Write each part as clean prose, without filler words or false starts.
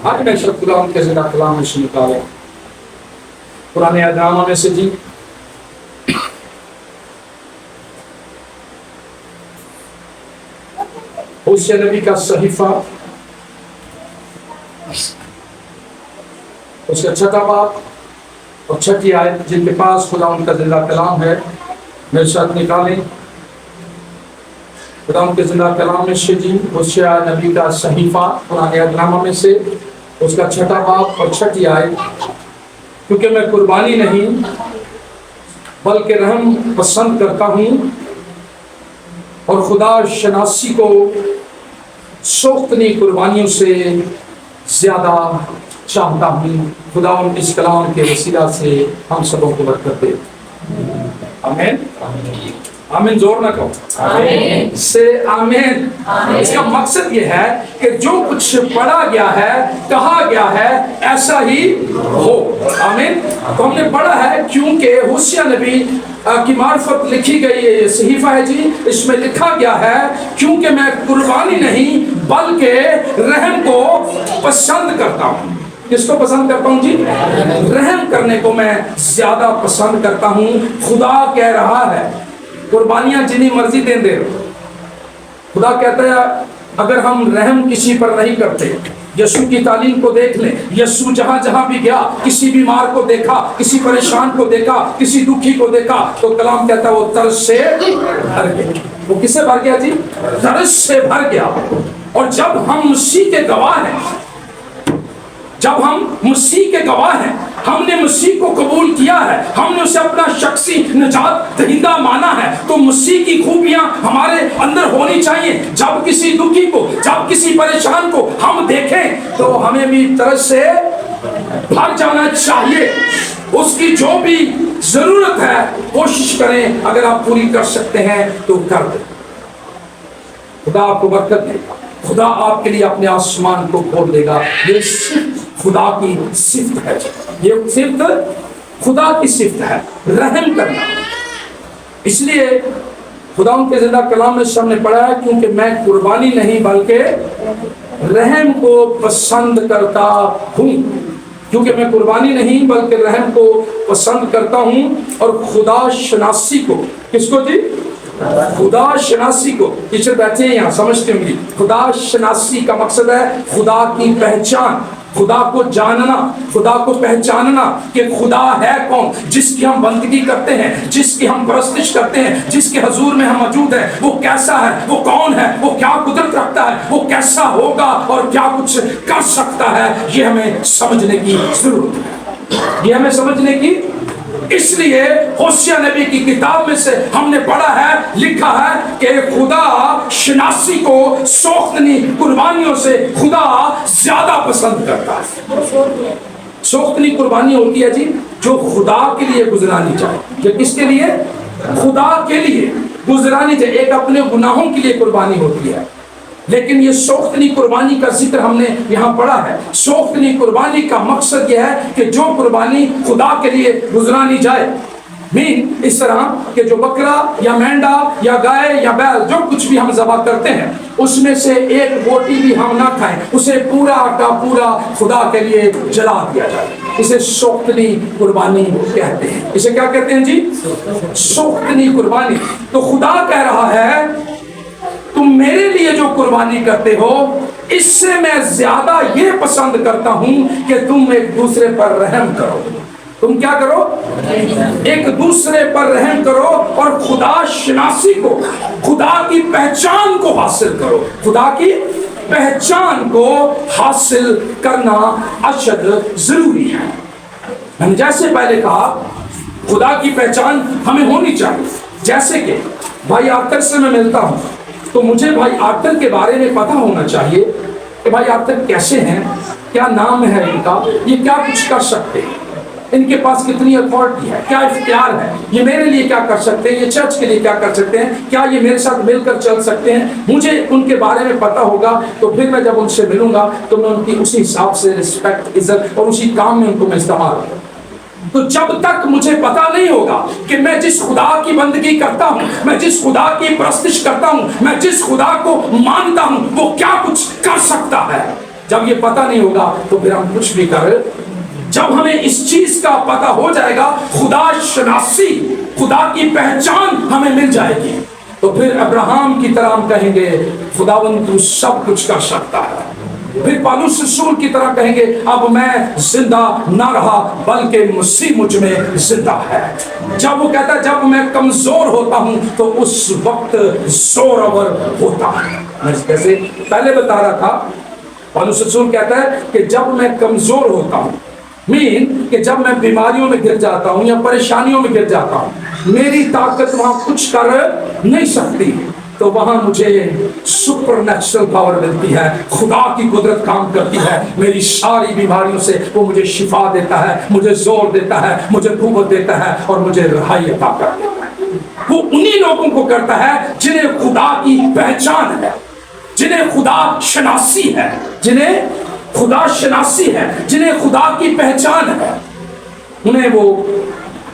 آج میں شرط کلام کے زندہ کلام میں سے نکالا پرانے اہدنامہ میں سے جی ہوشیہ نبی کا صحیفہ اس کا چھٹا باب اور چھٹی آیت، جن کے پاس خدا ان کا زندہ کلام ہے میرے ساتھ نکالیں۔ خدا ان کے زندہ کلام میں سے جی ہوشیہ نبی کا صحیفہ پرانے اہدنامہ میں سے اس کا چھٹا باب اور چھٹی آیت، کیونکہ میں قربانی نہیں بلکہ رحم پسند کرتا ہوں اور خدا شناسی کو سوختنی قربانیوں سے زیادہ چاہتا ہوں۔ خدا ان اس کلام کے وسیلہ سے ہم سبوں کو برکت دے، آمین آمین۔ زور نہ کہو آمین سے آمین۔ اس کا مقصد یہ ہے کہ جو کچھ پڑھا گیا ہے کہا گیا ہے ایسا ہی ہو، آمین۔ تو ہم نے پڑھا ہے کیونکہ ہوشیہ نبی کی معرفت لکھی گئی ہے، یہ صحیفہ ہے جی، اس میں لکھا گیا ہے کیونکہ میں قربانی نہیں بلکہ رحم کو پسند کرتا ہوں۔ کس کو پسند کرتا ہوں جی؟ رحم کرنے کو میں زیادہ پسند کرتا ہوں۔ خدا کہہ رہا ہے قربانیاں جنہی مرضی دیں دے، خدا کہتا ہے اگر ہم رحم کسی پر نہیں کرتے، یسوع کی تعلیم کو دیکھ لیں، یسوع جہاں جہاں بھی گیا کسی بیمار کو دیکھا، کسی پریشان کو دیکھا، کسی دکھی کو دیکھا، تو کلام کہتا ہے وہ ترس سے بھر گیا۔ وہ کس سے بھر گیا جی؟ ترس سے بھر گیا۔ اور جب ہم مسیح کے گواہ ہیں، جب ہم مسیح کے گواہ ہیں، ہم نے مسیح کو قبول کیا ہے، ہم نے اسے اپنا شخصی نجات دہندہ مانا ہے، تو مسیح کی خوبیاں ہمارے اندر ہونی چاہیے۔ جب کسی دکھی کو، جب کسی پریشان کو ہم دیکھیں تو ہمیں بھی طرف سے بھر جانا چاہیے۔ اس کی جو بھی ضرورت ہے کوشش کریں، اگر آپ پوری کر سکتے ہیں تو کر دیں۔ خدا آپ کو برکت دے گا، خدا آپ کے لیے اپنے آسمان کو کھول دے گا۔ یہ صرف خدا کی صفت ہے، یہ صفت خدا کی صفت ہے، رحم کرنا۔ اس لیے خدا ان کے زندہ کلام میں ہم نے پڑھا ہے کیونکہ میں قربانی نہیں بلکہ رحم کو پسند کرتا ہوں۔ کیونکہ میں قربانی نہیں بلکہ رحم کو پسند کرتا ہوں اور خدا شناسی کو، کس کو جی؟ خدا شناسی کو۔ پیچھے بیٹھے ہیں یہاں سمجھتے ہوں گی، خدا شناسی کا مقصد ہے خدا کی پہچان، خدا کو جاننا، خدا کو پہچاننا کہ خدا ہے کون، جس کی ہم بندگی کرتے ہیں، جس کی ہم پرستش کرتے ہیں، جس کے حضور میں ہم موجود ہیں، وہ کیسا ہے، وہ کون ہے، وہ کیا قدرت رکھتا ہے، وہ کیسا ہوگا اور کیا کچھ کر سکتا ہے۔ یہ ہمیں سمجھنے کی ضرورت ہے، یہ ہمیں سمجھنے کی۔ اس لیے ہوشیہ نبی کی کتاب میں سے ہم نے پڑھا ہے، لکھا ہے کہ خدا شناسی کو سوختنی قربانیوں سے خدا زیادہ پسند کرتا ہے۔ سوختنی قربانی ہوتی ہے جی جو خدا کے لیے گزرانی چاہے، یا کس کے لیے؟ خدا کے لیے گزرانی چاہے۔ ایک اپنے گناہوں کے لیے قربانی ہوتی ہے، لیکن یہ سوختنی قربانی کا ذکر ہم نے یہاں پڑھا ہے۔ سوختنی قربانی کا مقصد یہ ہے کہ جو قربانی خدا کے لیے گزرانی جائے، اس طرح کہ جو بکرا یا مینڈا یا گائے یا بیل جو کچھ بھی ہم ذبح کرتے ہیں اس میں سے ایک بوٹی بھی ہم نہ کھائیں، اسے پورا کا پورا خدا کے لیے جلا دیا جائے۔ اسے سوختنی قربانی کہتے ہیں۔ اسے کیا کہتے ہیں جی؟ سوختنی قربانی۔ تو خدا کہہ رہا ہے تم میرے لیے جو قربانی کرتے ہو اس سے میں زیادہ یہ پسند کرتا ہوں کہ تم ایک دوسرے پر رحم کرو۔ تم کیا کرو؟ ایک دوسرے پر رحم کرو اور خدا شناسی کو، خدا کی پہچان کو حاصل کرو۔ خدا کی پہچان کو حاصل کرنا اشد ضروری ہے۔ میں نے جیسے پہلے کہا خدا کی پہچان ہمیں ہونی چاہیے۔ جیسے کہ بھائی آرتر سے میں ملتا ہوں تو مجھے بھائی آرتر کے بارے میں پتہ ہونا چاہیے کہ بھائی آرتر کیسے ہیں، کیا نام ہے ان کا، یہ کیا کچھ کر سکتے ہیں، ان کے پاس کتنی اتھارٹی ہے، کیا اختیار ہے، یہ میرے لیے کیا کر سکتے ہیں، یہ چرچ کے لیے کیا کر سکتے ہیں، کیا یہ میرے ساتھ مل کر چل سکتے ہیں۔ مجھے ان کے بارے میں پتہ ہوگا تو پھر میں جب ان سے ملوں گا تو میں ان کی اسی حساب سے رسپیکٹ، عزت اور اسی کام میں ان کو میں استعمال کروں۔ تو جب تک مجھے پتا نہیں ہوگا کہ میں جس خدا کی بندگی کرتا ہوں، میں جس خدا کی پرستش کرتا ہوں، میں جس خدا کو مانتا ہوں وہ کیا کچھ کر سکتا ہے، جب یہ پتہ نہیں ہوگا تو پھر ہم کچھ بھی کر. جب ہمیں اس چیز کا پتہ ہو جائے گا، خدا شناسی، خدا کی پہچان ہمیں مل جائے گی، تو پھر ابراہیم کی طرح ہم کہیں گے خداوند تو سب کچھ کر سکتا ہے. پھر پالوس رسول کی طرح کہیں گے اب میں زندہ نہ رہا بلکہ مسیح مجھ میں زندہ ہے. جب وہ کہتا ہے جب میں کمزور ہوتا ہوں تو اس وقت زورآور ہوتا ہے. میں جیسے پہلے بتا رہا تھا، پالوس رسول کہتا ہے کہ جب میں کمزور ہوتا ہوں، کہ جب میں بیماریوں میں گر جاتا ہوں یا پریشانیوں میں گر جاتا ہوں، میری طاقت وہاں کچھ کر نہیں سکتی، تو وہاں مجھے سپر نیچرل پاور ملتی ہے، خدا کی قدرت کام کرتی ہے، میری ساری بیماریوں سے وہ مجھے شفا دیتا ہے، مجھے زور دیتا ہے، مجھے قوت دیتا ہے اور مجھے رہائی عطا کرتا ہے. وہ انہی لوگوں کو کرتا ہے جنہیں خدا کی پہچان ہے، جنہیں خدا شناسی ہے، جنہیں خدا شناسی ہے، جنہیں خدا کی پہچان ہے. انہیں وہ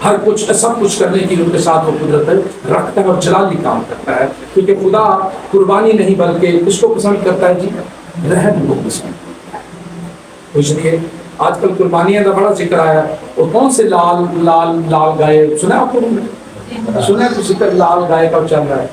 ہر کچھ سب کچھ کرنے کی ان کے ساتھ وہ قدرت رکھتا ہے اور جلالی کام کرتا ہے، کیونکہ خدا قربانی نہیں بلکہ اس کو پسند کرتا ہے جی رحم کو پسند. اس لیے آج کل قربانیاں کا بڑا ذکر آیا، وہ کون سے لال لال لال گائے سنا آپ کو؟ سنا تو ذکر لال گائے کا چل رہا ہے.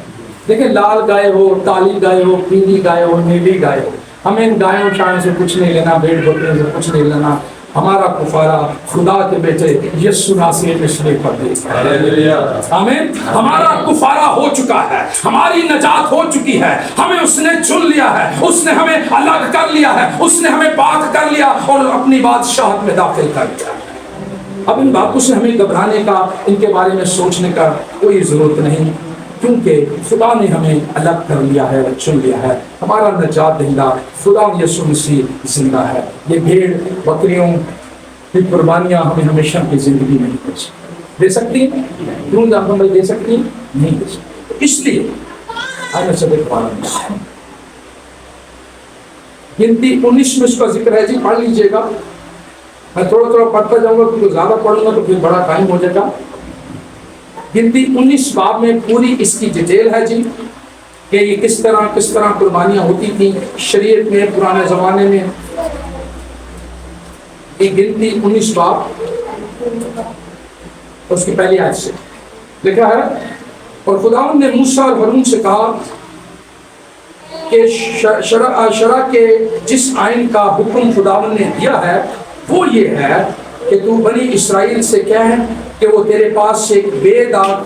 دیکھیں لال گائے ہو، کالی گائے ہو، پیلی گائے ہو، نیلی گائے ہو، ہمیں ان گایوں شان سے کچھ نہیں لینا، بھیڑ بکریوں سے کچھ نہیں لینا. ہمارا کفارہ خدا کے بیٹے یسوع مسیح نے شریف پر دیا. آمین. ہمارا کفارہ ہو چکا ہے، ہماری نجات ہو چکی ہے، ہمیں اس نے چن لیا ہے، اس نے ہمیں الگ کر لیا ہے، اس نے ہمیں پاک کر لیا اور اپنی بادشاہت میں داخل کر دیا. اب ان باتوں سے ہمیں گھبرانے کا، ان کے بارے میں سوچنے کا کوئی ضرورت نہیں، کیونکہ خدا نے ہمیں الگ کر لیا ہے، چن لیا ہے. ہمارا نجات دہندہ خدا یسوع مسیح زندہ ہے. یہ بھیڑ بکریوں کی قربانیاں ہمیں ہمیشہ کی زندگی میں نہیں دے سکتی. کیوں ہم دے سکتی نہیں دے سکتی. اس لیے آج میں سب گنتی 19 میں اس کا ذکر ہے جی، پڑھ لیجئے گا. میں تھوڑا تھوڑا پڑھتا جاؤں گا کیونکہ زیادہ پڑھوں گا تو پھر بڑا ٹائم ہو جائے گا. گنتی 19 باب میں پوری اس کی ڈیٹیل ہے جی، کہ یہ کس طرح قربانیاں ہوتی تھیں شریعت میں پرانے زمانے میں. یہ گنتی 19 باب اس کی پہلی آیت سے لکھا ہے، اور خداوند نے موسیٰ اور ہارون سے کہا کہ شرع کے جس آئین کا حکم خداوند نے دیا ہے وہ یہ ہے کہ تو بنی اسرائیل سے کہہ کہ وہ تیرے پاس سے ایک بے داغ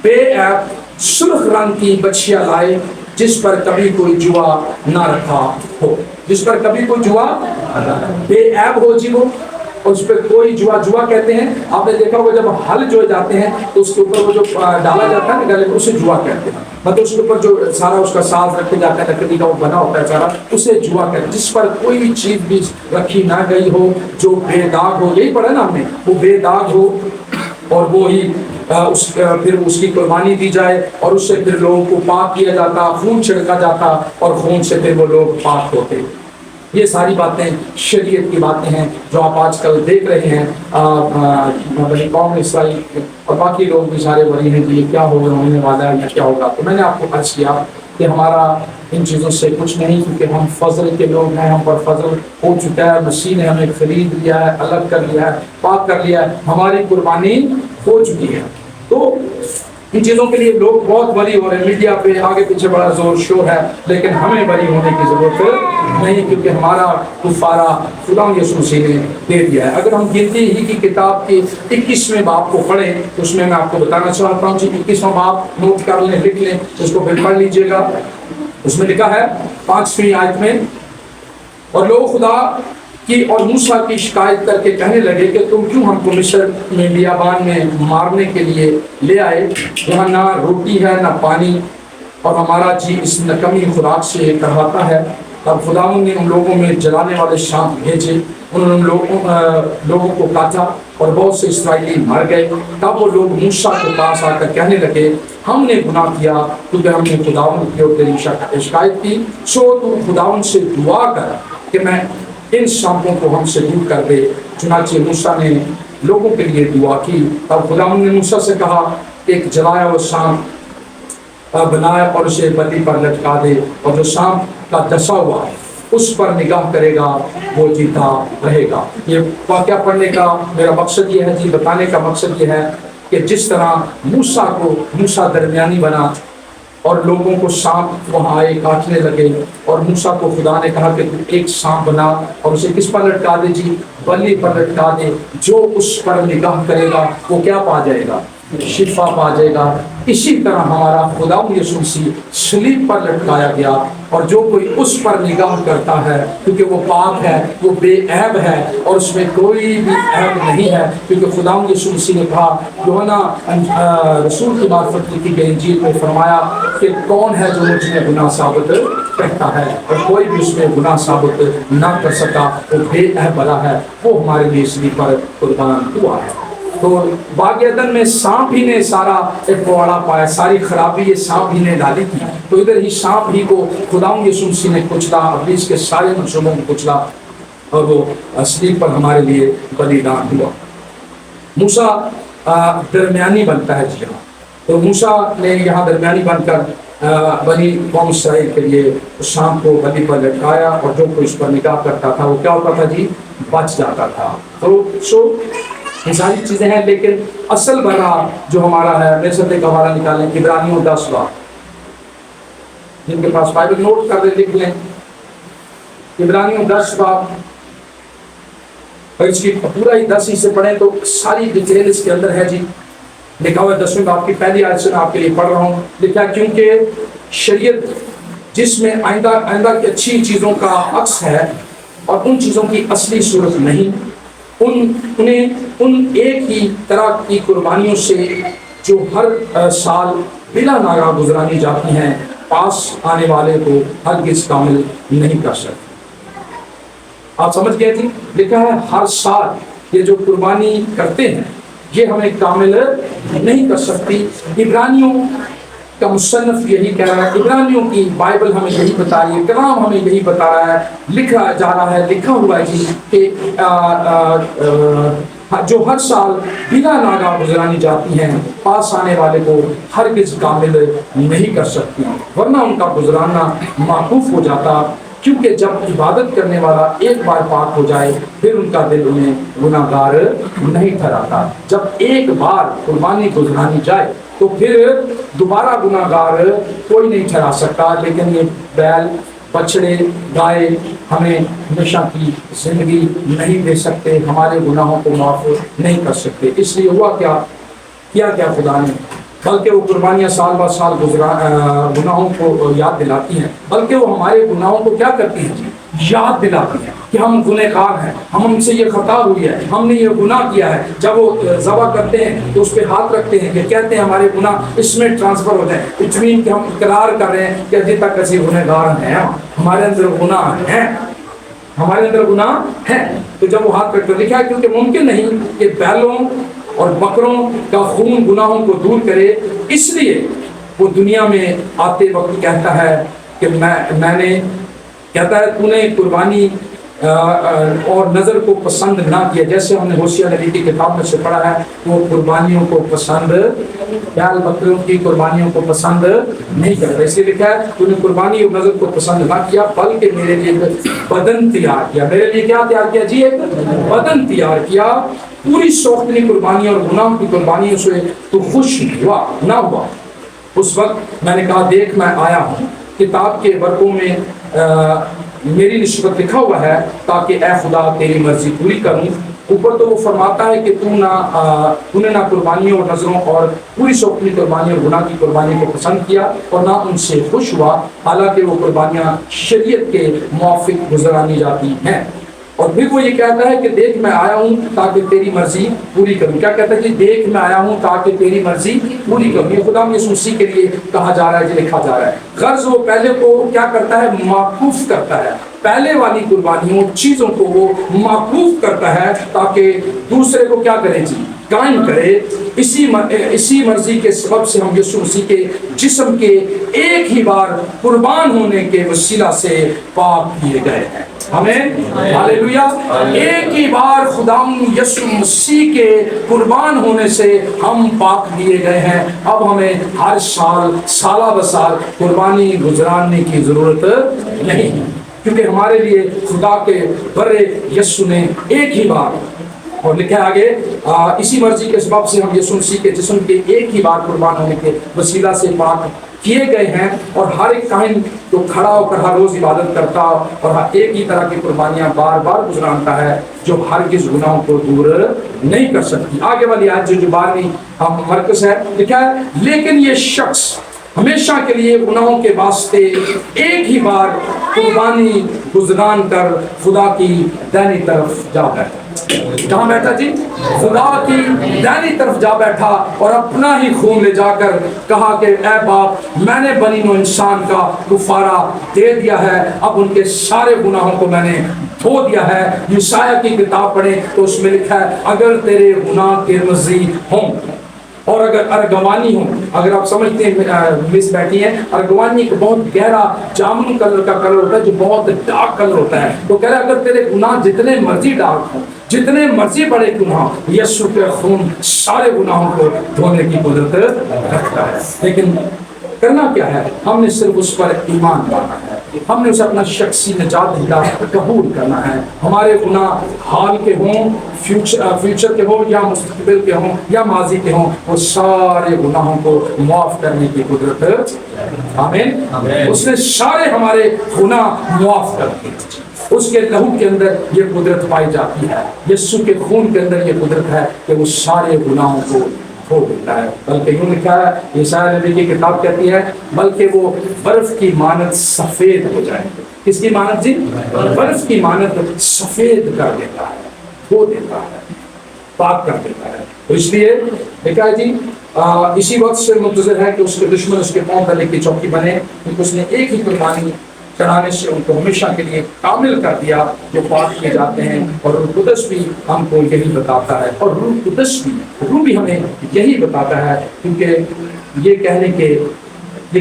بے عیب سرخ رنگ کی بچھیا لائے جس پر کبھی کوئی جوا نہ رکھا ہو. جس پر کبھی کوئی جوا بے عیب ہو جی، وہ اس پہ کوئی جوا کہتے ہیں. آپ نے دیکھا ہوگا جب ہل جو جاتے ہیں تو اس کے اوپر وہ جو ڈالا جاتا ہے نا گلے میں، اسے جوا کہتے ہیں. مطلب اس کے اوپر جو سارا اس کا ساز رکھا جاتا ہے، لکڑی کا وہ بنا ہوتا ہے سارا، اسے جوا کہتے ہیں. جس پر کوئی بھی چیز بھی رکھی نہ گئی ہو، جو بے داغ ہو. یہی پڑھا نا ہم نے، وہ بے داغ ہو اور وہی پھر اس کی قربانی دی جائے اور اس سے پھر لوگوں کو پاک کیا جاتا، خون چھڑکا جاتا اور خون سے پھر وہ لوگ پاک ہوتے. یہ ساری باتیں شریعت کی باتیں ہیں جو آپ آج کل دیکھ رہے ہیں. قوم اسرائیل اور باقی لوگ بھی سارے وہی ہیں کہ یہ کیا ہونے والا ہے یا کیا ہوگا. تو میں نے آپ کو عرض کیا کہ ہمارا ان چیزوں سے کچھ نہیں، کیونکہ ہم فضل کے لوگ ہیں، ہم پر فضل ہو چکا ہے. مسیح نے ہمیں خرید لیا ہے، الگ کر لیا ہے، پاک کر لیا ہے، ہماری قربانی ہو چکی ہے. تو ان چیزوں کے لیے لوگ بہت بری ہو رہے ہیں، میڈیا پہ آگے پیچھے بڑا زور شور ہے، لیکن ہمیں بری ہونے کی ضرورت نہیں، کیونکہ ہمارا کفارہ خدا یسوع مسیح نے دے دیا ہے. اگر ہم گنتی ہی کی کتاب کی 21ویں باب کو پڑھیں تو اس میں میں آپ کو بتانا چاہتا ہوں جی، 21واں باب نوٹ کر لیں، لکھ لیں، اس کو پھر پڑھ لیجیے گا. اس میں لکھا ہے 5ویں آیت میں، اور لوگ خدا کی اور موسیٰ کی شکایت کر کے کہنے لگے کہ تم کیوں ہم کو مصر میں بیابان میں مارنے کے لیے لے آئے، یہاں نہ روٹی ہے نہ پانی اور ہمارا جی اس نکمی خوراک سے کرواتا ہے. تب خداوند نے ان لوگوں میں جلانے والے سانپ بھیجے، انہوں نے لوگوں کو کاٹا اور بہت سے اسرائیلی مر گئے. تب وہ لوگ موسیٰ کے پاس آ کر کہنے لگے ہم نے گناہ کیا کیونکہ ہم نے خداوند کی اور تیری شکایت کی، سو تو خداوند سے دعا کر کہ میں ان سانپوں کو ہم سے دور کر دے. چنانچہ موسیٰ نے لوگوں کے لیے دعا کی. تب خداوند نے موسیٰ سے کہا ایک جلایا ہوا سانپ بنایا اور اسے بلی پر لٹکا دے، اور جو سانپ کا ڈسا ہوا اس پر نگاہ کرے گا وہ جیتا رہے گا۔ یہ واقعہ پڑھنے کا میرا مقصد یہ ہے جی، بتانے کا مقصد یہ ہے کہ جس طرح موسیٰ درمیانی بنا اور لوگوں کو سانپ وہاں آئے کاٹنے لگے، اور موسیٰ کو خدا نے کہا کہ ایک سانپ بنا اور اسے کس پر لٹکا دے جی؟ بلی پر لٹکا دے، جو اس پر نگاہ کرے گا وہ کیا پا جائے گا؟ شفا پا جائے گا۔ اسی طرح ہمارا خدا یسوع مسیح صلیب پر لٹکایا گیا، اور جو کوئی اس پر نگاہ کرتا ہے کیونکہ وہ پاک ہے، وہ بے عیب ہے، اور اس میں کوئی بھی عیب نہیں ہے، کیونکہ خدا یسوع مسیح نے کہا، یوحنا رسول کی معرفت لکھی گئی انجیل میں فرمایا کہ کون ہے جو مجھ میں گناہ ثابت کرتا ہے، اور کوئی بھی اس میں گناہ ثابت نہ کر سکا، وہ بے عیب بلا ہے، وہ ہمارے لیے صلیب پر قربان ہوا ہے۔ تو باغ عدن میں سانپ ہی نے سارا ایک پواڑا پایا، ساری خرابی یہ سانپ ہی نے ڈالی تھی، تو ادھر ہی سانپ ہی کو خداوند یسوع مسیح نے کچلا، ابلیس کے سارے منصوبوں کو کچلا، اور وہ صلیب پر ہمارے لیے بلیدان ہوا۔ موسیٰ درمیانی بنتا ہے جی ہاں، تو موسیٰ نے یہاں درمیانی بن کر بنی قوم اسرائیل کے لیے سانپ کو بلی پر لٹکایا، اور جو کوئی اس پر نگاہ کرتا تھا وہ کیا ہوتا تھا جی؟ بچ جاتا تھا۔ تو یہ ساری چیزیں ہیں، لیکن اصل بنا جو ہمارا ہے، میرے ساتھ ایک حوالہ نکالیں، عبرانیوں 10 باب، جن کے پاس بائبل نوٹ کر دیں لکھ لیں، عبرانیوں 10 باب، اور اس کی پورا ہی 10 سے پڑھیں تو ساری ڈیٹیل اس کے اندر ہے جی۔ لکھا ہوا ہے 10ویں باب کی پہلی آیت سے میں آپ کے لیے پڑھ رہا ہوں، لکھا ہے کیونکہ شریعت جس میں آئندہ کی اچھی چیزوں کا عکس ہے اور ان چیزوں کی اصلی صورت نہیں، انہیں ان ایک ہی طرح کی قربانیوں سے جو ہر سال بلا ناغہ گزرانی جاتی ہیں پاس آنے والے کو ہرگز کامل نہیں کر سکتے۔ آپ سمجھ گئے تھی؟ لکھا ہے ہر سال یہ جو قربانی کرتے ہیں یہ ہمیں کامل نہیں کر سکتی۔ عبرانیوں کا مصنف یہی کہہ رہا ہے، عبرانیوں کی بائبل ہمیں یہی بتا رہی ہے، کلام ہمیں یہی بتا رہا ہے، لکھا جا رہا ہے، لکھا ہوا ہے جی کہ جو ہر سال بلا ناغہ گزرانی جاتی ہیں پاس آنے والے کو ہرگز کامل نہیں کر سکتی، ورنہ ان کا گزرانا معکوف ہو جاتا، کیونکہ جب عبادت کرنے والا ایک بار پاک ہو جائے پھر ان کا دل انہیں گناہ گار نہیں ٹھہراتا۔ جب ایک بار قربانی گزرانی جائے تو پھر دوبارہ گناہ گار کوئی نہیں ٹھہرا سکتا، لیکن یہ بیل بچڑے گائے ہمیں ہمیشہ کی زندگی نہیں دے سکتے، ہمارے گناہوں کو معاف نہیں کر سکتے۔ اس لیے ہوا کیا خدا نے، بلکہ وہ قربانیاں سال بعد سال گناہوں کو یاد دلاتی ہیں، بلکہ وہ ہمارے گناہوں کو کیا کرتی ہیں؟ یاد دلاتی ہیں کہ ہم گنہگار ہیں، ہم سے یہ خطا ہوئی ہے، ہم نے یہ گناہ کیا ہے۔ جب وہ ذبح کرتے ہیں تو اس پہ ہاتھ رکھتے ہیں کہ کہتے ہیں ہمارے گناہ اس میں ٹرانسفر ہو جائیں، اٹ مین کہ ہم اقرار کر رہے ہیں کہ ابھی تک ایسے گنہگار ہیں، ہمارے اندر گناہ ہیں، ہمارے اندر گناہ ہیں۔ تو جب وہ ہاتھ رکھتے لکھا ہے کیونکہ ممکن نہیں کہ بیلوں اور بکروں کا خون گناہوں کو دور کرے، اس لیے وہ دنیا میں آتے وقت کہتا ہے کہ میں نے کہتا ہے تو نے قربانی اور نظر کو پسند نہ کیا، جیسے ہم نے ہوشیہ نبی کی کتاب میں سے پڑھا ہے، وہ قربانیوں کو پسند، بیل بکریوں کی قربانیوں کو پسند نہیں کرتا، اس لیے لکھا ہے تو نے قربانی اور نظر کو پسند نہ کیا بلکہ میرے لیے بدن تیار کیا۔ میرے لیے کیا تیار کیا جی؟ ایک بدن تیار کیا، پوری سوختنی قربانیوں اور گناہ کی قربانیوں سے تو خوش ہوا نہ ہوا۔ اس وقت میں نے کہا دیکھ میں آیا ہوں، کتاب کے ورقوں میں میری نسبت لکھا ہوا ہے تاکہ اے خدا تیری مرضی پوری کروں۔ اوپر تو وہ فرماتا ہے کہ تو نے نہ قربانیوں اور نظروں اور پوری سوختنی قربانیوں اور گناہ کی قربانیوں کو پسند کیا اور نہ ان سے خوش ہوا، حالانکہ وہ قربانیاں شریعت کے موافق گزرانی جاتی ہیں۔ اور پھر وہ یہ کہتا ہے کہ دیکھ میں آیا ہوں تاکہ تیری مرضی پوری کروں۔ کیا کہتا ہے کہ دیکھ میں آیا ہوں تاکہ تیری مرضی پوری کروں۔ یہ خدا یسوع مسیح کے لیے کہا جا رہا ہے، جو لکھا جا رہا ہے۔ غرض وہ پہلے کو کیا کرتا ہے؟ معکوف کرتا ہے، پہلے والی قربانیوں چیزوں کو وہ معکوف کرتا ہے تاکہ دوسرے کو کیا کرے جی؟ قائم کرے۔ اسی مرضی کے سبب سے ہم یسوع مسیح کے جسم کے ایک ہی بار قربان ہونے کے وسیلہ سے پاک کیے گئے ہیں۔ آمین، ہاللویا۔ ایک ہی بار خداوند یسوع مسیح کے قربان ہونے سے ہم پاک دیے گئے ہیں۔ اب ہمیں ہر سال سالہ بہ سال قربانی گزرانے کی ضرورت نہیں۔ کیونکہ ہمارے لیے خدا کے برے یسوع نے ایک ہی بار، اور لکھا ہے آگے، اسی مرضی کے سبب سے ہم یسوع مسیح کے جسم کے ایک ہی بار قربان ہونے کے وسیلہ سے پاک کیے گئے ہیں، اور ہر ایک کاہن جو کھڑا ہو کر ہر روز عبادت کرتا اور ہر ایک ہی طرح کی قربانیاں بار بار گزرانتا ہے جو ہرگز گناہوں کو دور نہیں کر سکتی۔ آگے والی آیت جو 12ویں مرکز ہے، لکھا ہے لیکن یہ شخص ہمیشہ کے لیے گناہوں کے واسطے ایک ہی بار قربانی گزران کر خدا کی دائنی طرف جا بیٹھا۔ کہاں بیٹھا جی؟ خدا کی دائنی طرف جا بیٹھا، اور اپنا ہی خون لے جا کر کہا کہ اے باپ، میں نے بنی نوع انسان کا کفارہ دے دیا ہے، اب ان کے سارے گناہوں کو میں نے دھو دیا ہے۔ یسایہ کی کتاب پڑھیں تو اس میں لکھا ہے اگر تیرے گناہ قرمزی ہوں اور اگر ارغوانی ہوں، اگر آپ سمجھتے ہیں مس بیٹھی ہیں، ارغوانی ایک بہت گہرا جامنی کلر کا کلر ہوتا ہے جو بہت ڈارک کلر ہوتا ہے، تو کہہ رہا ہے اگر تیرے گناہ جتنے مرضی ڈارک ہوں، جتنے مرضی بڑے گناہ، یسوع کے خون سارے گناہوں کو دھونے کی قدرت رکھتا ہے۔ لیکن کرنا کیا ہے؟ ہم نے صرف اس پر ایمان لانا ہے، ہم نے اسے اپنا شخصی نجات دہندہ قبول کرنا ہے۔ ہمارے گناہ حال کے ہوں، فیوچر کے ہوں، یا مستقبل کے ہوں، یا ماضی کے ہوں، وہ سارے گناہوں کو معاف کرنے کی قدرت، آمین، اس نے سارے ہمارے گناہ معاف کر دیے۔ اس کے لہو کے اندر یہ قدرت پائی جاتی ہے، یسوع کے خون کے اندر یہ قدرت ہے کہ وہ سارے گناہوں کو دھو دیتا ہے۔ بلکہ یوں لکھا ہے، یسایہ نبی کی کتاب کہتی ہے بلکہ وہ برف کی مانند سفید ہو جائے۔ کس کی مانند جی؟ برف کی مانند سفید کر دیتا ہے، دھو دیتا ہے، پاک کر دیتا ہے۔ تو اس لیے لکھا ہے جی اسی وقت سے منتظر ہے کہ اس کے دشمن اس کے پاؤں تلے کی چوکی بنے، کیونکہ اس نے ایک ہی قربانی چڑھانے سے ان کو ہمیشہ کے لیے کامل کر دیا جو پاک کیے جاتے ہیں۔ اور روح قدس بھی ہم کو یہی بتاتا ہے، اور روح قدس بھی، روح بھی ہمیں یہی بتاتا ہے، کیونکہ یہ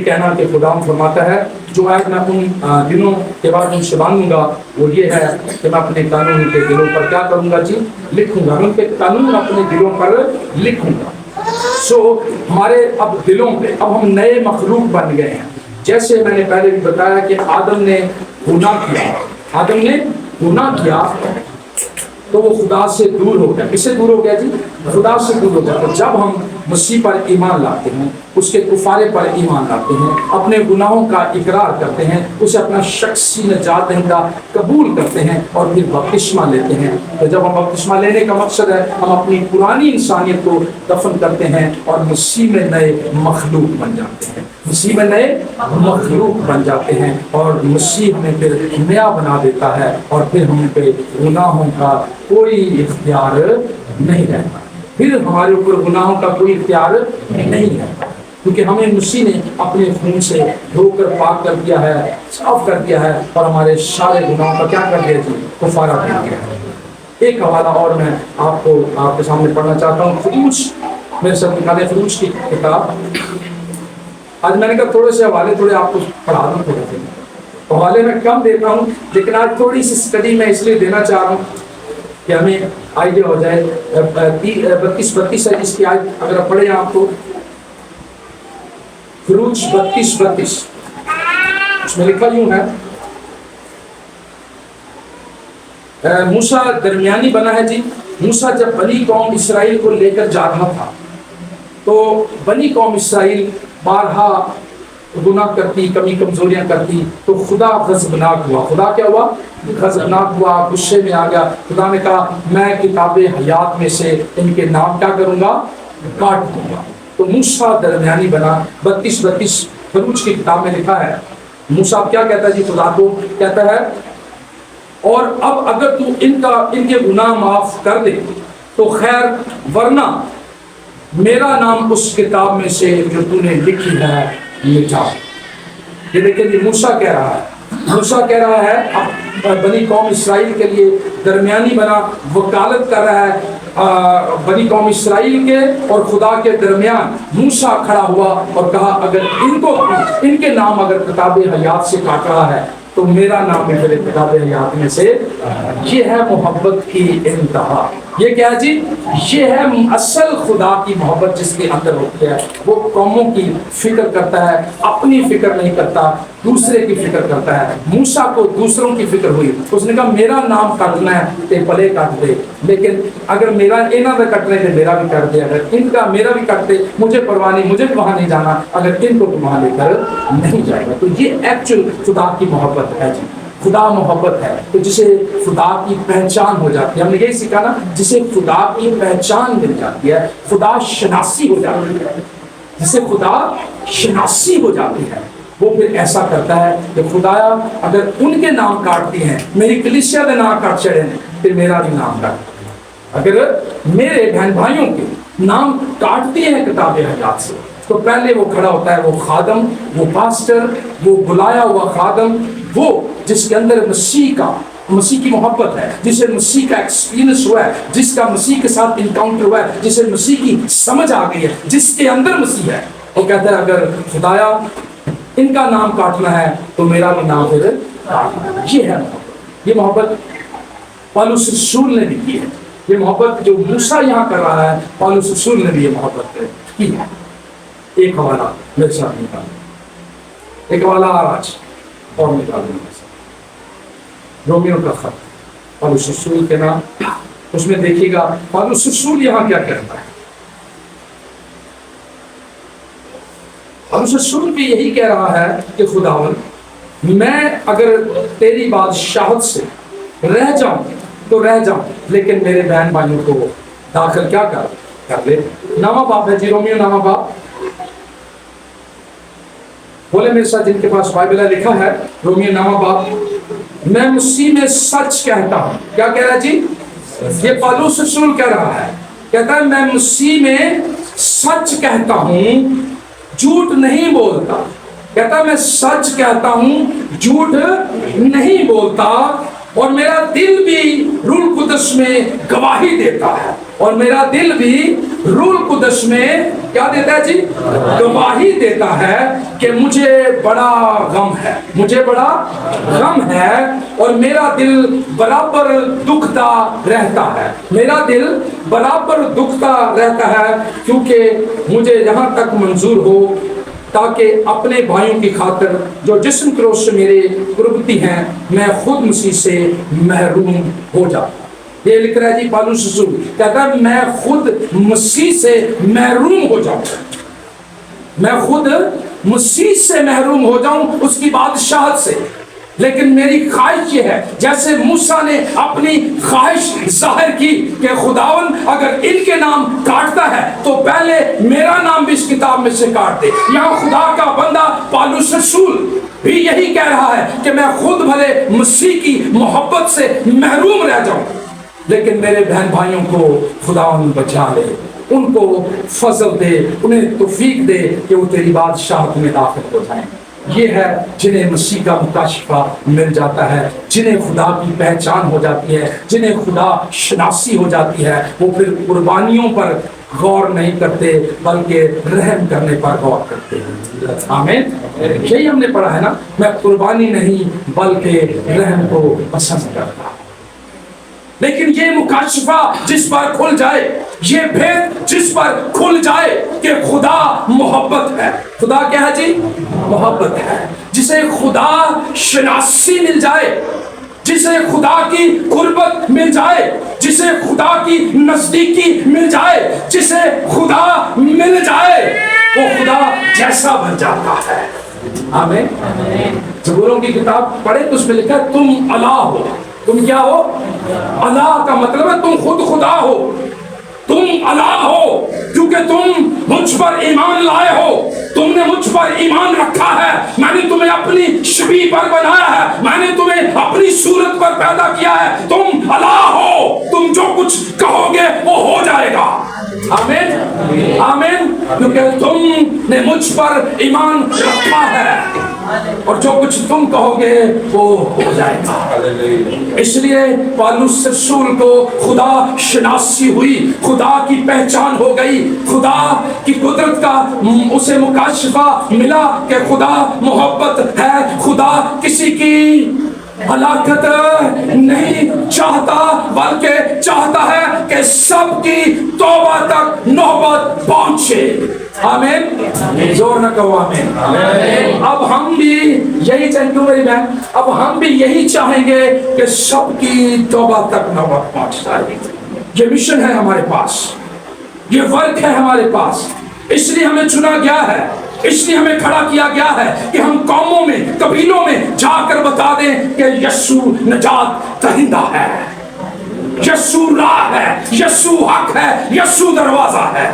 کہنا کہ خدا فرماتا ہے جو آیت میں ان دنوں کے بعد ان سے باندھوں گا وہ یہ ہے کہ میں اپنے قانون کے دلوں پر کیا کروں گا جی؟ لکھوں گا۔ ان کے قانون اپنے دلوں پر لکھوں گا۔ ہمارے اب دلوں پہ اب ہم نئے مخلوق بن گئے ہیں۔ جیسے میں نے پہلے بھی بتایا کہ آدم نے گناہ کیا تو وہ خدا سے دور ہو گیا۔ کس سے دور ہو گیا جی؟ خدا سے دور ہو گیا۔ تو جب ہم مسیح پر ایمان لاتے ہیں، اس کے کفارے پر ایمان لاتے ہیں، اپنے گناہوں کا اقرار کرتے ہیں، اسے اپنا شخصی نجات دہندہ قبول کرتے ہیں اور پھر بپتسمہ لیتے ہیں، تو جب ہم بپتسمہ لینے کا مقصد ہے ہم اپنی پرانی انسانیت کو دفن کرتے ہیں اور مسیح میں نئے مخلوق بن جاتے ہیں، مسیح میں نئے مخلوق بن جاتے ہیں، اور مسیح ہمیں پھر نیا بنا دیتا ہے، اور پھر ہم پہ گناہوں کا کوئی اختیار نہیں رہتا، پھر ہمارے اوپر گناہوں کا کوئی اختیار نہیں رہتا، کیونکہ ہمیں مسیح نے اپنے خون سے دھو کر پاک کر دیا ہے، صاف کر دیا ہے، اور ہمارے سارے گناہوں کا کیا کر دیا جی؟ کفارہ کر دیا ہے۔ ایک حوالہ اور میں آپ کے سامنے پڑھنا چاہتا ہوں، خروج، میرے ساتھ نکالے خروج کی کتاب۔ آج میں نے کہا تھوڑے سے حوالے تھوڑے آپ کو پڑھا دوں، تھوڑے سے حوالے میں کم دیتا ہوں، لیکن آج تھوڑی سی اسٹڈی میں اس لیے دینا چاہ رہا ہوں کہ ہمیں آئیڈیا ہو جائے۔ 32 ہے جس کی آیت اگر آپ پڑھیں آپ کو، خروج 32 اس میں لکھا یوں ہے، موسیٰ درمیانی بنا ہے جی۔ موسیٰ جب بنی قوم اسرائیل کو لے کر جا رہا تھا تو بنی قوم اسرائیل بارہا گناہ کرتی، کمی کمزوریاں کرتی، تو خدا غضبناک ہوا۔ خدا کیا ہوا؟ غضبناک ہوا، غصے میں آ گیا۔ خدا نے کہا میں کتاب حیات میں سے ان کے نام کیا کروں گا؟ کاٹ دوں گا۔ تو موسیٰ درمیانی بنا۔ 32 خروج کی کتاب میں لکھا ہے، موسیٰ کیا کہتا ہے جی؟ خدا کو کہتا ہے اور اب اگر تو ان کے گناہ معاف کر دے تو خیر، ورنہ میرا نام اس کتاب میں سے جو تو نے لکھی ہے مٹا۔ یہ دیکھیں جی، موسیٰ کہہ رہا ہے اب بنی قوم اسرائیل کے لیے درمیانی بنا، وکالت کر رہا ہے بنی قوم اسرائیل کے اور خدا کے درمیان۔ موسیٰ کھڑا ہوا اور کہا اگر ان کے نام اگر کتاب حیات سے کاٹ رہا ہے تو میرا نام بھی میرے کتاب حیات میں سے۔ یہ ہے محبت کی انتہا۔ یہ کیا ہے جی؟ یہ ہے اصل خدا کی محبت جس کے اندر ہوتی ہے۔ وہ قوموں کی فکر کرتا ہے، اپنی فکر نہیں کرتا، دوسرے کی فکر کرتا ہے. موسیٰ کو دوسروں کی فکر ہوئی. اس نے کہا میرا نام کٹنا ہے تے بھلے کٹ دے، لیکن اگر میرا انہاں دا کٹنے تے میرا بھی کٹ دے، اگر ان کا میرا بھی کٹ دے، مجھے پرواہ نہیں، مجھے وہاں نہیں جانا اگر ان کو وہاں لے کر نہیں جائے گا. تو یہ ایکچوئل خدا کی محبت ہے جی. خدا محبت ہے تو جسے خدا کی پہچان ہو جاتی ہے. ہم نے یہی سیکھا نا، جسے خدا کی پہچان مل جاتی ہے، خدا شناسی ہو جاتی ہے. جسے خدا شناسی ہو جاتی ہے وہ پھر ایسا کرتا ہے کہ خدایا اگر ان کے نام کاٹتی ہیں، میری کلیسیا کے نام کاٹ چڑھے ہیں، پھر میرا بھی نام کاٹ. اگر میرے بہن بھائیوں کے نام کاٹتی ہیں کتاب حیات سے، تو پہلے وہ کھڑا ہوتا ہے وہ خادم، وہ پاسٹر، وہ بلایا ہوا خادم، وہ جس کے اندر مسیح کی محبت ہے، جسے مسیح کا ایکسپیرینس ہوا ہے، جس کا مسیح کے ساتھ انکاؤنٹر ہوا ہے، جسے مسیح کی سمجھ آ گئی ہے، جس کے اندر مسیح ہے. وہ کہتا ہے اگر خدایا ان کا نام کاٹنا ہے تو میرا بھی نام پھر کاٹنا. یہ ہے محبت. یہ محبت پالوس رسول نے بھی کی ہے. یہ محبت جو موسیٰ یہاں کر رہا ہے، پالوس رسول نے بھی یہ محبت کی ہے. ایک حوالہ میرے ساتھ نکال، ایک حوالہ آج اور نکال دیں. رومیو کا خط پالوس رسول کے نام، اس میں دیکھیے گا پالوس رسول یہاں کیا کہتا ہے. پالوس رسول بھی یہی کہہ رہا ہے کہ خداوند میں اگر تیری بادشاہت سے رہ جاؤں تو رہ جاؤں، لیکن میرے بہن بھائیوں کو داخل کیا کر لے. نامہ باپ ہے جی، رومیو نامہ باپ. بولے میرے ساتھ جن کے پاس بائبل ہے، لکھا ہے رومیو نامہ باپ، میں مسیح میں سچ کہتا ہوں. کیا کہہ رہا ہے جی؟ یہ پالوس رسول کہہ رہا ہے، کہتا ہے میں مسیح میں سچ کہتا ہوں، جھوٹ نہیں بولتا. کہتا ہے میں سچ کہتا ہوں، جھوٹ نہیں بولتا، اور میرا دل بھی روح القدس میں گواہی دیتا ہے. اور میرا دل بھی روح القدس میں کیا دیتا ہے جی؟ گواہی دیتا ہے کہ مجھے بڑا غم ہے، مجھے بڑا غم ہے، اور میرا دل برابر دکھتا رہتا ہے. میرا دل برابر دکھتا رہتا ہے کیونکہ مجھے یہاں تک منظور ہو تاکہ اپنے بھائیوں کی خاطر جو جسم کروش سے میرے قربتی ہیں، میں خود مسیح سے محروم ہو جاتا. یہ لکھ رہا ہے جی پالوس رسول، کہتا ہے میں خود مسیح سے محروم ہو جاؤں، میں خود مسیح سے محروم ہو جاؤں، اس کی بادشاہت سے. لیکن میری خواہش یہ ہے، جیسے موسیٰ نے اپنی خواہش ظاہر کی کہ خداون اگر ان کے نام کاٹتا ہے تو پہلے میرا نام بھی اس کتاب میں سے کاٹ دے. یہاں خدا کا بندہ پالوس رسول بھی یہی کہہ رہا ہے کہ میں خود بھلے مسیح کی محبت سے محروم رہ جاؤں، لیکن میرے بہن بھائیوں کو خداون بچا لے، ان کو فضل دے، انہیں توفیق دے کہ وہ تیری بادشاہت میں داخل ہو جائیں. یہ ہے جنہیں مسیح کا مکاشفہ مل جاتا ہے، جنہیں خدا کی پہچان ہو جاتی ہے، جنہیں خدا شناسی ہو جاتی ہے. وہ پھر قربانیوں پر غور نہیں کرتے بلکہ رحم کرنے پر غور کرتے ہیں. آمین. یہی ہم نے پڑھا ہے نا، میں قربانی نہیں بلکہ رحم کو پسند کرتا ہوں. لیکن یہ مکاشفہ جس پر کھل جائے، یہ بھید جس پر کھل جائے کہ خدا محبت ہے. خدا کیا ہے جی؟ محبت ہے. جسے خدا شناسی مل جائے، جسے خدا کی قربت مل جائے، جسے خدا کی نزدیکی مل جائے، جسے خدا مل جائے، وہ خدا جیسا بن جاتا ہے. آمین. زبوروں کی کتاب پڑھے تو اس میں لکھا ہے تم الہ ہو. تم کیا ہو؟ الہ کا مطلب ہے تم خود خدا ہو. تم الہ ہو کیونکہ تم مجھ پر ایمان لائے ہو، تم نے مجھ پر ایمان رکھا ہے. میں نے تمہیں اپنی شبیہ پر بنایا ہے، میں نے تمہیں اپنی صورت پر پیدا کیا ہے. تم الہ ہو، تم جو کچھ کہو گے وہ ہو جائے گا. آمین. آمین. کیونکہ تم نے مجھ پر ایمان رکھا ہے، اور جو کچھ تم کہو گے وہ ہو جائے گا. اس لیے پالوس رسول کو خدا شناسی ہوئی، خدا کی پہچان ہو گئی، خدا کی قدرت کا اسے مکاشفہ ملا کہ خدا محبت ہے. خدا کسی کی ہلاکت نہیں چاہتا، بلکہ چاہتا ہے کہ سب کی توبہ تک نوبت پہنچے۔ آمین، زور نہ کہو آمین۔ اب ہم بھی یہی چاہیں گے میری بہن، اب ہم بھی یہی چاہیں گے کہ سب کی توبہ تک نوبت پہنچ جائے۔ یہ مشن ہے ہمارے پاس، یہ ورک ہے ہمارے پاس، اس لیے ہمیں چنا گیا ہے، اس لیے ہمیں کھڑا کیا گیا ہے کہ ہم قوموں میں، قبیلوں میں جا کر بتا دیں کہ یسوع نجات دہندہ ہے، یسوع راہ ہے، یسوع حق ہے، یسوع دروازہ ہے،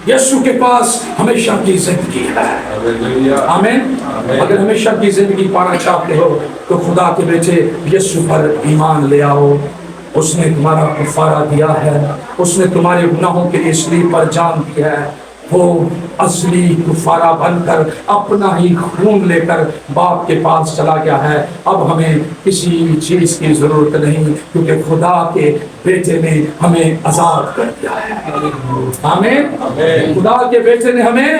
یسوع کے پاس ہمیشہ کی زندگی ہے۔ آمین۔ اگر ہمیشہ کی زندگی پانا چاہتے ہو تو خدا کے بیٹے یسوع پر ایمان لے آؤ۔ اس نے تمہارا کفارہ دیا ہے، اس نے تمہارے گناہوں کے لیے صلیب پر جان دی ہے، وہ اصلی کفارہ بن کر اپنا ہی خون لے کر باپ کے پاس چلا گیا ہے۔ اب ہمیں کسی چیز کی ضرورت نہیں، کیونکہ خدا کے بیٹے نے ہمیں آزاد کر دیا ہے۔ آمین۔ خدا کے بیٹے نے ہمیں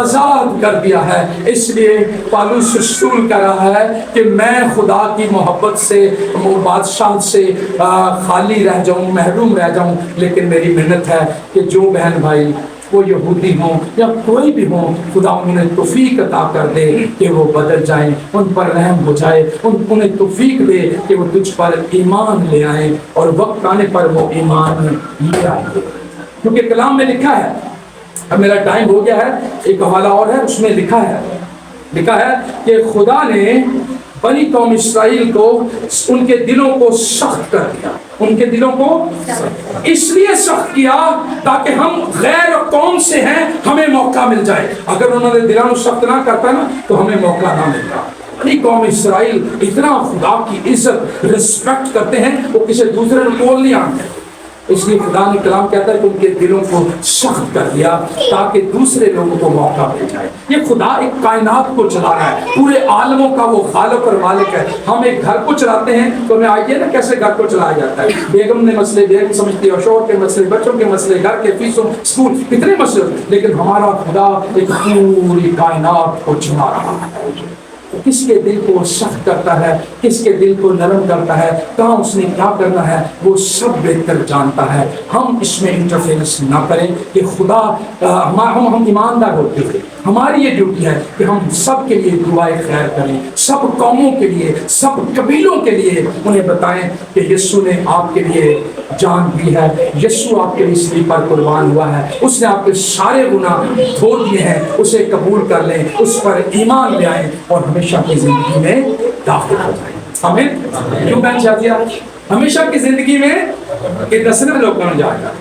آزاد کر دیا ہے، اس لیے پالوس رسول کہہ رہا ہے کہ میں خدا کی محبت سے، بادشاہ سے خالی رہ جاؤں، محروم رہ جاؤں، لیکن میری محنت ہے کہ جو بہن بھائی وہ یہودی ہوں یا کوئی بھی ہوں، خدا انہیں توفیق عطا کر دے کہ وہ بدل جائیں، ان پر رحم ہو جائے، انہیں توفیق دے کہ وہ تجھ پر ایمان لے آئیں، اور وقت آنے پر وہ ایمان لے آئیں گے۔ کیونکہ کلام میں لکھا ہے، اب میرا ٹائم ہو گیا ہے، ایک حوالہ اور ہے، اس میں لکھا ہے کہ خدا نے بنی قوم اسرائیل کو ان کے دلوں کو سخت کر دیا، ان کے دلوں کو اس لیے سخت کیا تاکہ ہم غیر قوم سے ہیں، ہمیں موقع مل جائے۔ اگر انہوں نے دلوں کو سخت نہ کرتا نا تو ہمیں موقع نہ ملتا۔ بنی قوم اسرائیل اتنا خدا کی عزت، رسپیکٹ کرتے ہیں، وہ کسی دوسرے کو بول نہیں آتے، اس لیے خدا نے کلام کہتا ہے کہ ان کے دلوں کو سخت کر دیا تاکہ دوسرے لوگوں کو موقع مل جائے۔ یہ خدا ایک کائنات کو چلا رہا ہے، پورے عالموں کا وہ خالق اور مالک ہے۔ ہم ایک گھر کو چلاتے ہیں تو ہمیں آئیے نا کیسے گھر کو چلایا جاتا ہے، بیگم نے مسئلے، بیگم سمجھتی ہے، شوہر کے مسئلے، بچوں کے مسئلے، گھر کے فیسوں، اسکول، کتنے مسئلے، لیکن ہمارا خدا ایک پوری کائنات کو چلا رہا ہے۔ کس کے دل کو سخت کرتا ہے، کس کے دل کو نرم کرتا ہے، کہاں اس نے کیا کرنا ہے، وہ سب بہتر جانتا ہے۔ ہم اس میں انٹرفیئرنس نہ کریں کہ خدا ہم ایماندار ہوتے ہوئے ہماری یہ ڈیوٹی ہے کہ ہم سب کے لیے دعائے خیر کریں، سب قوموں کے لیے، سب قبیلوں کے لیے انہیں بتائیں کہ یسوع نے آپ کے لیے جان دی ہے، یسوع آپ کے لیے صلیب پر قربان ہوا ہے، اس نے آپ کے سارے گناہ دھو دیے ہیں، اسے قبول کر لیں، اس پر ایمان لے آئیں اور ہمیشہ کی زندگی میں داخل ہو جائیں۔ آمین۔ کیوں میں چاہتی ہوں ہمیشہ کی زندگی میں کہ دسنا لوگ بن جائے گا،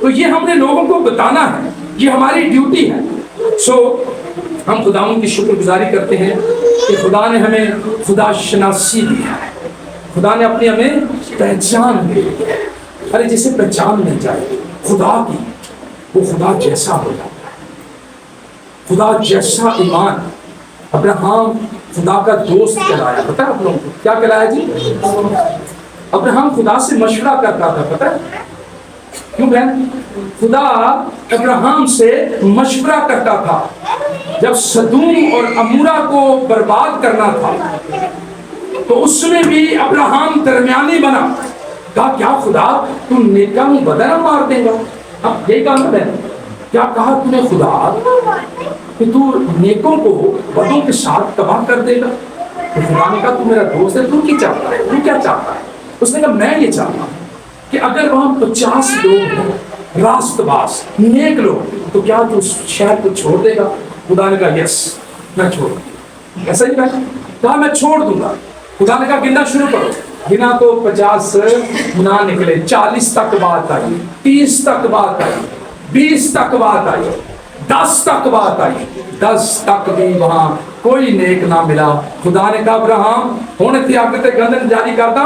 تو یہ ہم نے لوگوں کو بتانا ہے، یہ ہماری ڈیوٹی ہے۔ سو ہم خداوند کی شکر گزاری کرتے ہیں کہ خدا نے ہمیں خدا شناسی دی ہے، خدا نے اپنی ہمیں پہچان دی ہے۔ ارے جسے پہچان مل جائے خدا کی، وہ خدا جیسا ہو جاتا ہے، خدا جیسا ایمان۔ ابراہم خدا کا دوست کہلایا، پتہ ہے آپ لوگوں کو کیا کہلایا جی؟ ابراہم خدا سے مشورہ کرتا تھا، پتہ ہے کیوں بہن؟ خدا ابراہم سے مشورہ کرتا تھا جب سدوم اور عمورہ کو برباد کرنا تھا، تو اس میں بھی ابراہم درمیانی بنا، کہا کیا خدا تم نیکا میں بدر مار دے گا؟ اب یہی کہا نا بہن، کیا کہا تم نے خدا کہ تو نیکوں کو بدوں کے ساتھ تباہ کر دے گا؟ تو خدا نے کہا تو میرا دوست ہے، تو کیا چاہتا ہے، تو کیا چاہتا ہے؟ اس نے کہا میں یہ چاہتا ہوں کہ اگر وہاں 50 لوگ ہیں راست باز نیک لوگ، تو کیا تو اس شہر کو چھوڑ دے گا؟ خدا نے کہا یس میں چھوڑ دوں گا۔ ایسا ہی کہا میں چھوڑ دوں گا۔ خدا نے کہا گننا شروع کرو، گنا تو 50 نہ نکلے، 40 تک بات آئی، 30 تک بات آئی، 20 تک بات آئی، 10 تک بات آئی، 10 تک بھی وہاں کوئی نیک نہ ملا۔ خدا نے کہا ابراہم ہونے تھی آگے گندن جاری کرتا،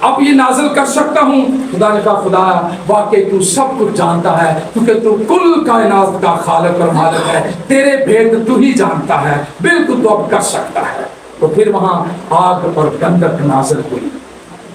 اب یہ نازل کر سکتا ہوں؟ خدا نے کہا خدا واقعی تو سب کچھ جانتا ہے، کیونکہ تو کل کائنات کا خالق اور مالک ہے، تیرے بھید تو ہی جانتا ہے، بالکل تو اب کر سکتا ہے۔ تو پھر وہاں آگ اور گندک نازل ہوئی۔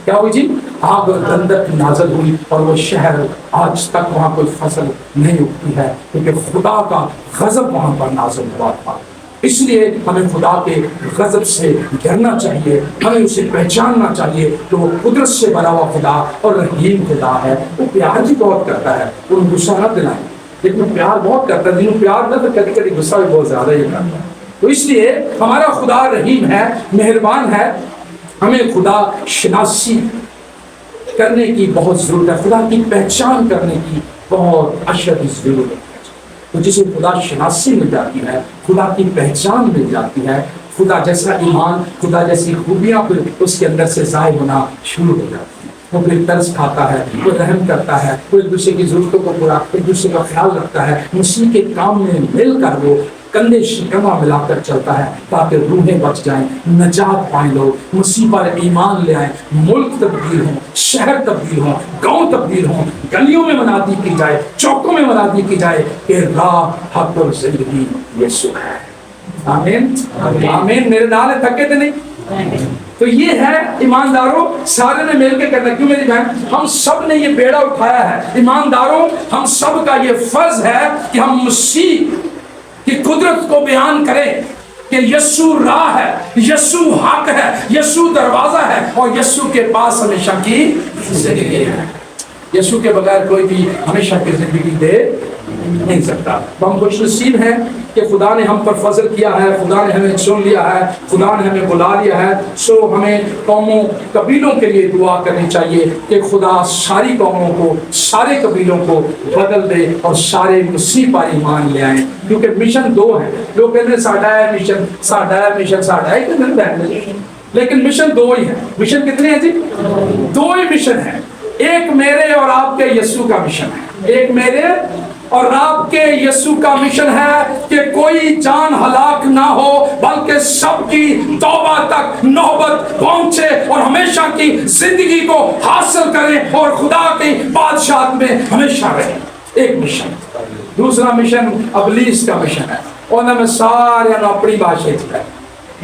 کیا ہوئی جی؟ آگ اور گندک نازل ہوئی، اور وہ شہر آج تک وہاں کوئی فصل نہیں اگتی ہے، کیونکہ خدا کا غضب وہاں پر نازل ہوا تھا۔ اس لیے ہمیں خدا کے غضب سے ڈرنا چاہیے، ہمیں اسے پہچاننا چاہیے کہ وہ قدرت سے بھرا ہوا خدا اور رحیم خدا ہے۔ وہ پیار بھی بہت کرتا ہے، وہ غصہ نہ دلائیں، لیکن پیار بہت کرتا ہے، جنہوں پیار نہ تو کبھی کبھی غصہ بھی بہت زیادہ ہی کرتا ہے۔ تو اس لیے ہمارا خدا رحیم ہے، مہربان ہے، ہمیں خدا شناسی کرنے کی بہت ضرورت ہے، خدا کی پہچان کرنے کی بہت اشد ضرورت ہے۔ تو جسے خدا شناسی مل جاتی ہے، خدا کی پہچان مل جاتی ہے، خدا جیسا ایمان، خدا جیسی خوبیاں پھر اس کے اندر سے ظاہر ہونا شروع ہو جاتی ہیں۔ وہ پھر ترس کھاتا ہے، وہ رحم کرتا ہے، وہ ایک دوسرے کی ضرورتوں کو پورا، ایک دوسرے کا خیال رکھتا ہے، مسیح کے کام میں مل کر وہ کندھے شکمہ ملا کر چلتا ہے تاکہ روحیں بچ جائیں، نجات پائیں، لوگ مسیح پر ایمان لے آئیں، ملک تبدیل ہوں، شہر تبدیل ہوں، گاؤں تبدیل ہوں، گلیوں میں منادی کی جائے، چوکوں میں منادی کی جائے کہ راہ، حق اور زندگی یسوع ہے۔ آمین آمین۔ میرے نال تھکے تھے نہیں؟ تو یہ ہے ایمانداروں، سارے نے مل کے کرنا۔ کیوں میری بہن؟ ہم سب نے یہ بیڑا اٹھایا ہے ایمانداروں، ہم سب کا یہ فرض ہے کہ ہم مسیح کی قدرت کو بیان کریں کہ یسوع راہ ہے، یسوع حق ہے، یسوع دروازہ ہے، اور یسوع کے پاس ہمیشہ کی زندگی ہے۔ یسوع کے بغیر کوئی بھی ہمیشہ کی زندگی دے نہیں سکتا۔ تو ہم خوش نصیب ہیں کہ خدا نے ہم پر فضل کیا ہے، خدا نے ہمیں چن لیا ہے، خدا نے ہمیں بلا لیا ہے۔ سو ہمیں قوموں قبیلوں کے لیے دعا کرنی چاہیے کہ خدا ساری قوموں کو، سارے قبیلوں کو بدل دے اور سارے مسیح پر ایمان لے آئیں، کیونکہ مشن دو ہیں۔ لوگ کہتے ہیں ساڈا ہے مشن، ساڈا ہے مشن، ساڈا ہے، لیکن مشن دو ہی ہے۔ مشن کتنے ہیں جی؟ دو ہی مشن ہے۔ ایک میرے اور آپ کے یسوع کا مشن ہے، ایک میرے اور آپ کے یسوع کا مشن ہے کہ کوئی جان ہلاک نہ ہو، بلکہ سب کی توبہ تک نوبت پہنچے اور ہمیشہ کی زندگی کو حاصل کریں اور خدا کی بادشاہت میں ہمیشہ رہیں۔ ایک مشن۔ دوسرا مشن ابلیس کا مشن ہے، انہوں نے سارے اپنی بادشاہت ہے۔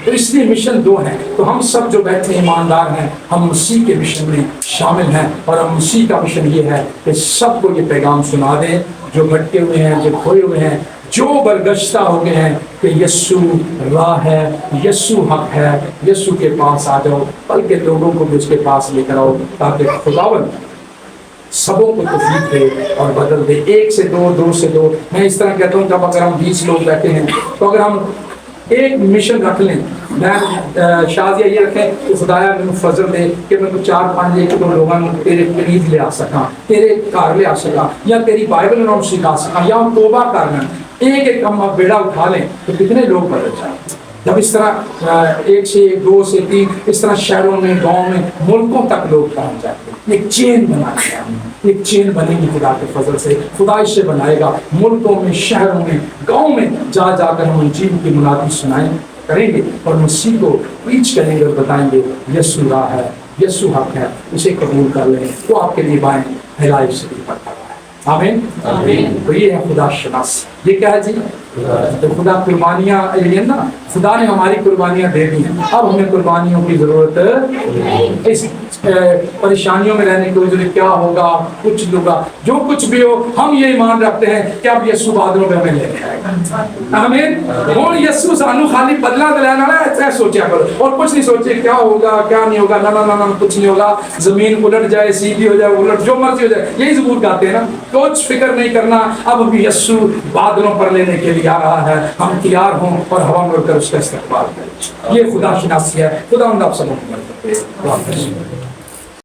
تو اس لیے مشن دو ہیں۔ تو ہم سب جو بیٹھے ایماندار ہیں، ہم مسیح کے مشن میں شامل ہیں، اور ہم مسیح کا مشن یہ ہے کہ سب کو یہ پیغام سنا دیں، جو بھٹکے ہوئے ہیں، جو کھوئے ہوئے ہیں، جو برگشتہ ہو گئے ہیں، کہ یسوع راہ ہے، یسوع حق ہے، یسوع کے پاس آ جاؤ، بلکہ لوگوں کو بھی اس کے پاس لے کر آؤ تاکہ خداوند سبوں کو توفیق دے اور بدل دے۔ ایک سے دو، دو سے دو۔ میں اس طرح کہتا ہوں جب اگر ہم 20 لوگ بیٹھے ہیں تو اگر ہم ایک مشن رکھ لیں، میں شازیہ یہ رکھیں کہ خدایا میں فضل دے کہ میں 4-5 ایک دو لوگوں کو تیرے قریب لے آ سکاں، تیرے گھر لے آ سکاں، یا تیری بائبل نام سکھا سکاں، یا ہم توبہ کرنا۔ ایک ایک ہم بیڑا اٹھا لیں تو کتنے لوگ بدل جائیں۔ جب اس طرح 1 سے 2 2 سے 3 اس طرح شہروں میں، گاؤں میں، ملکوں تک لوگ پہنچ جاتے ہیں۔ ایک چین بناتے ہیں، ایک چین بنے گی خدا کے فضل سے، خدا اس سے بنائے گا۔ ملکوں میں، شہروں میں، گاؤں میں جا جا کر ہم انجیل کی منادی سنائیں کریں گے اور مسیح کو پریچ کریں گے اور بتائیں گے یسوع راہ ہے، یسوع حق ہے، اسے قبول کر لیں، وہ آپ کے لیے بائیں ہدایت سے بھی پڑھتا ہے۔ آمین آمین۔ تو یہ ہے خدا شناس۔ یہ کیا ہے جی؟ تو خدا قربانیاں، یہ نا خدا نے ہماری قربانیاں دے دی ہیں، اب ہمیں قربانیوں کی ضرورت اس پریشانیوں میں رہنے کی ضرورت کیا ہوگا، کچھ ہوگا، جو کچھ بھی ہو، ہم یہ ایمان رکھتے ہیں کہ اب یسوع بادلوں پہ ہمیں لے کے آئے گا۔ آمین۔ اور یسوع سانو خالی بدلا دلانا ہے، ایسا سوچا کرو اور کچھ نہیں سوچے کیا ہوگا کیا نہیں ہوگا، نہ نہ نہ کچھ نہیں ہوگا، زمین الٹ جائے، سیدھی ہو جائے، الٹ جو مرضی ہو جائے، یہی زبور گاتے ہیں نا، کچھ فکر نہیں کرنا، اب ابھی یسوع بادلوں پر لینے کے لیے آ رہا ہے، ہم تیار ہوں اور ہوا میں اڑ کر اس کا استقبال کریں۔ یہ خدا شناسی ہے۔ خدا آپ سب کو